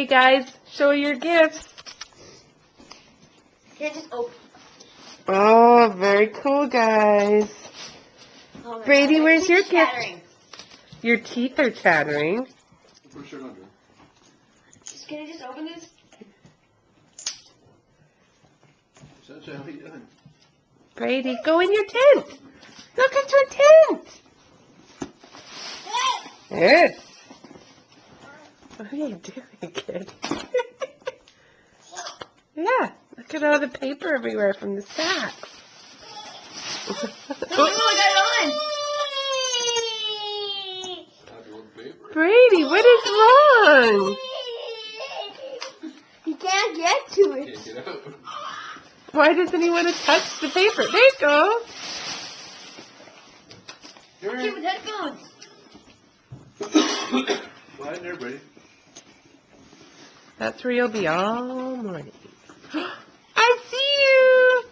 guys, show your gifts. Here, just open. Oh, very cool, guys. Oh my Brady, God, where's your it's gift? chattering. Your teeth are chattering. Can I just open this? Sunshine, what are you doing? Brady, go in your tent. Look at your tent. Yes. What are you doing, kid? Yeah, look at all the paper everywhere from the sacks. Oh, Brady, what is wrong? he can't get to it. Can't get out. Why doesn't he want to touch the paper? There you go. Kid with headphones. Go ahead there, Brady. That's where you'll be all morning. I see you.